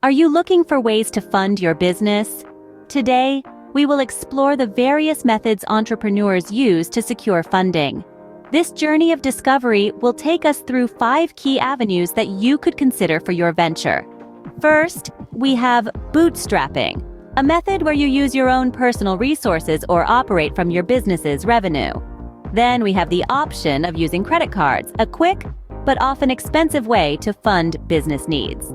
Are you looking for ways to fund your business? Today, we will explore the various methods entrepreneurs use to secure funding. This journey of discovery will take us through 5 key avenues that you could consider for your venture. First, we have bootstrapping, a method where you use your own personal resources or operate from your business's revenue. Then we have the option of using credit cards, a quick but often expensive way to fund business needs.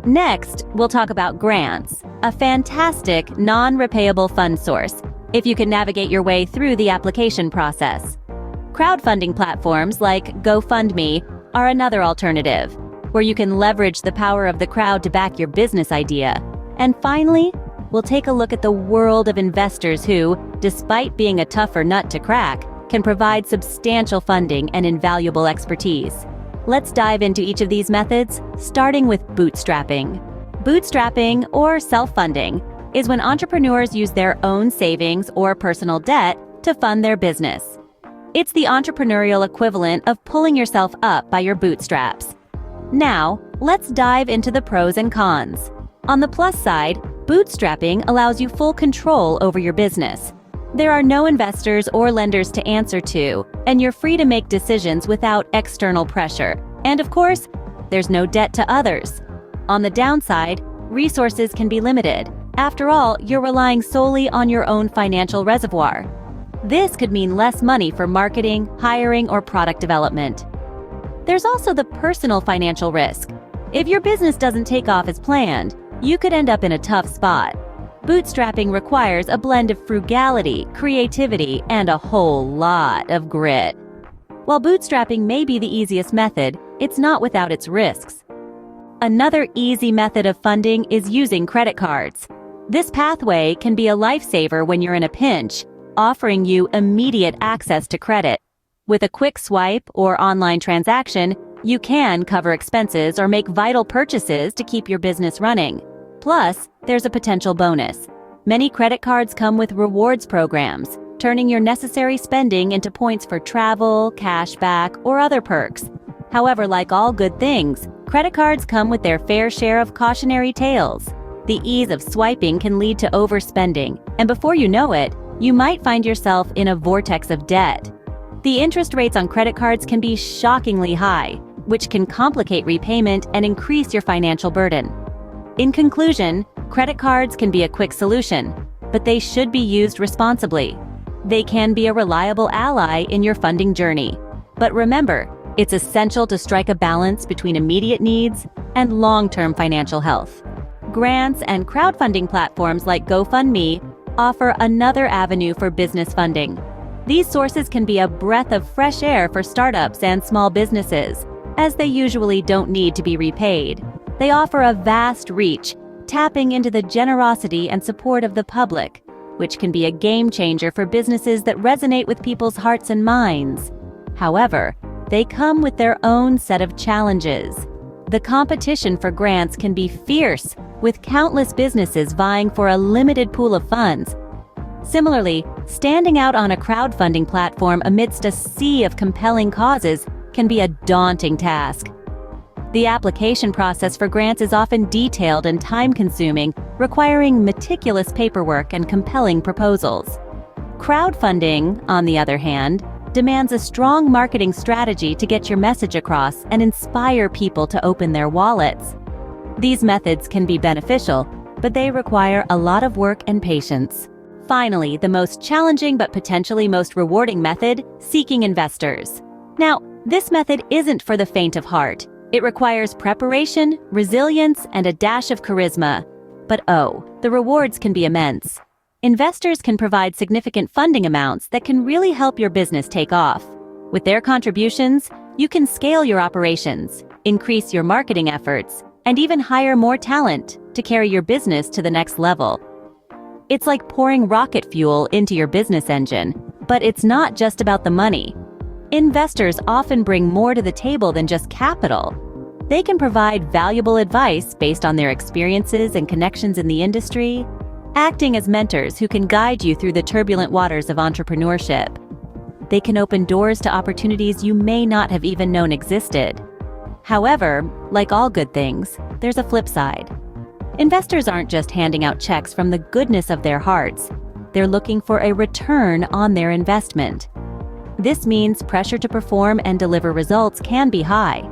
Next, we'll talk about grants, a fantastic non-repayable fund source, if you can navigate your way through the application process. Crowdfunding platforms like GoFundMe are another alternative, where you can leverage the power of the crowd to back your business idea. And finally, we'll take a look at the world of investors who, despite being a tougher nut to crack, can provide substantial funding and invaluable expertise. Let's dive into each of these methods, starting with bootstrapping. Bootstrapping, or self-funding, is when entrepreneurs use their own savings or personal debt to fund their business. It's the entrepreneurial equivalent of pulling yourself up by your bootstraps. Now, let's dive into the pros and cons. On the plus side, bootstrapping allows you full control over your business. There are no investors or lenders to answer to, and you're free to make decisions without external pressure. And of course, there's no debt to others. On the downside, resources can be limited. After all, you're relying solely on your own financial reservoir. This could mean less money for marketing, hiring, or product development. There's also the personal financial risk. If your business doesn't take off as planned, you could end up in a tough spot. Bootstrapping requires a blend of frugality, creativity, and a whole lot of grit. While bootstrapping may be the easiest method, it's not without its risks. Another easy method of funding is using credit cards. This pathway can be a lifesaver when you're in a pinch, offering you immediate access to credit. With a quick swipe or online transaction, you can cover expenses or make vital purchases to keep your business running. Plus, there's a potential bonus. Many credit cards come with rewards programs, turning your necessary spending into points for travel, cashback, or other perks. However, like all good things, credit cards come with their fair share of cautionary tales. The ease of swiping can lead to overspending, and before you know it, you might find yourself in a vortex of debt. The interest rates on credit cards can be shockingly high, which can complicate repayment and increase your financial burden. In conclusion, credit cards can be a quick solution, but they should be used responsibly. They can be a reliable ally in your funding journey. But remember, it's essential to strike a balance between immediate needs and long-term financial health. Grants and crowdfunding platforms like GoFundMe offer another avenue for business funding. These sources can be a breath of fresh air for startups and small businesses, as they usually don't need to be repaid. They offer a vast reach, tapping into the generosity and support of the public, which can be a game changer for businesses that resonate with people's hearts and minds. However, they come with their own set of challenges. The competition for grants can be fierce, with countless businesses vying for a limited pool of funds. Similarly, standing out on a crowdfunding platform amidst a sea of compelling causes can be a daunting task. The application process for grants is often detailed and time-consuming, requiring meticulous paperwork and compelling proposals. Crowdfunding, on the other hand, demands a strong marketing strategy to get your message across and inspire people to open their wallets. These methods can be beneficial, but they require a lot of work and patience. Finally, the most challenging but potentially most rewarding method, seeking investors. Now, this method isn't for the faint of heart. It requires preparation, resilience, and a dash of charisma. But oh, the rewards can be immense. Investors can provide significant funding amounts that can really help your business take off. With their contributions, you can scale your operations, increase your marketing efforts, and even hire more talent to carry your business to the next level. It's like pouring rocket fuel into your business engine, but it's not just about the money. Investors often bring more to the table than just capital. They can provide valuable advice based on their experiences and connections in the industry, acting as mentors who can guide you through the turbulent waters of entrepreneurship. They can open doors to opportunities you may not have even known existed. However, like all good things, there's a flip side. Investors aren't just handing out checks from the goodness of their hearts. They're looking for a return on their investment. This means pressure to perform and deliver results can be high.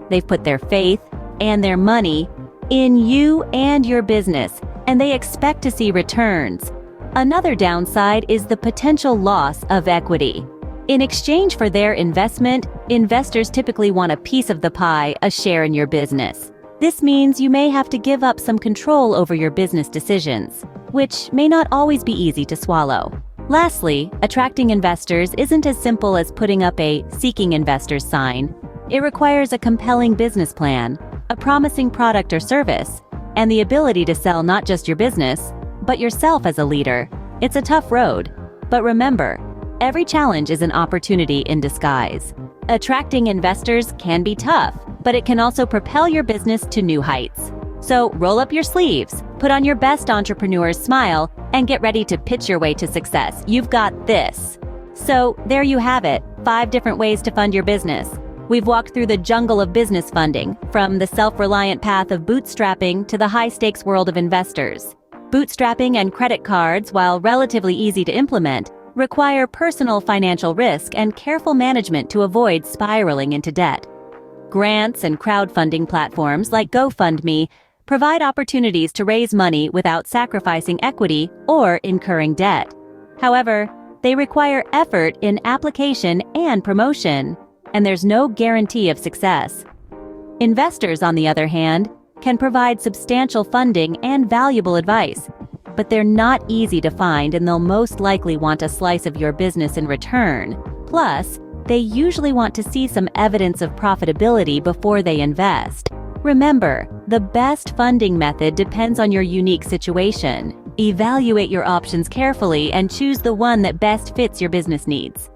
They've put their faith and their money in you and your business, and they expect to see returns. Another downside is the potential loss of equity. In exchange for their investment, investors typically want a piece of the pie, a share in your business. This means you may have to give up some control over your business decisions, which may not always be easy to swallow. Lastly, attracting investors isn't as simple as putting up a "seeking investors" sign. It requires a compelling business plan, a promising product or service, and the ability to sell not just your business, but yourself as a leader. It's a tough road, but remember, every challenge is an opportunity in disguise. Attracting investors can be tough, but it can also propel your business to new heights. So roll up your sleeves, put on your best entrepreneur's smile, and get ready to pitch your way to success. You've got this. So there you have it, 5 different ways to fund your business. We've walked through the jungle of business funding, from the self-reliant path of bootstrapping to the high-stakes world of investors. Bootstrapping and credit cards, while relatively easy to implement, require personal financial risk and careful management to avoid spiraling into debt. Grants and crowdfunding platforms like GoFundMe provide opportunities to raise money without sacrificing equity or incurring debt. However, they require effort in application and promotion, and there's no guarantee of success. Investors, on the other hand, can provide substantial funding and valuable advice, but they're not easy to find, and they'll most likely want a slice of your business in return. Plus, they usually want to see some evidence of profitability before they invest. Remember, the best funding method depends on your unique situation. Evaluate your options carefully and choose the one that best fits your business needs.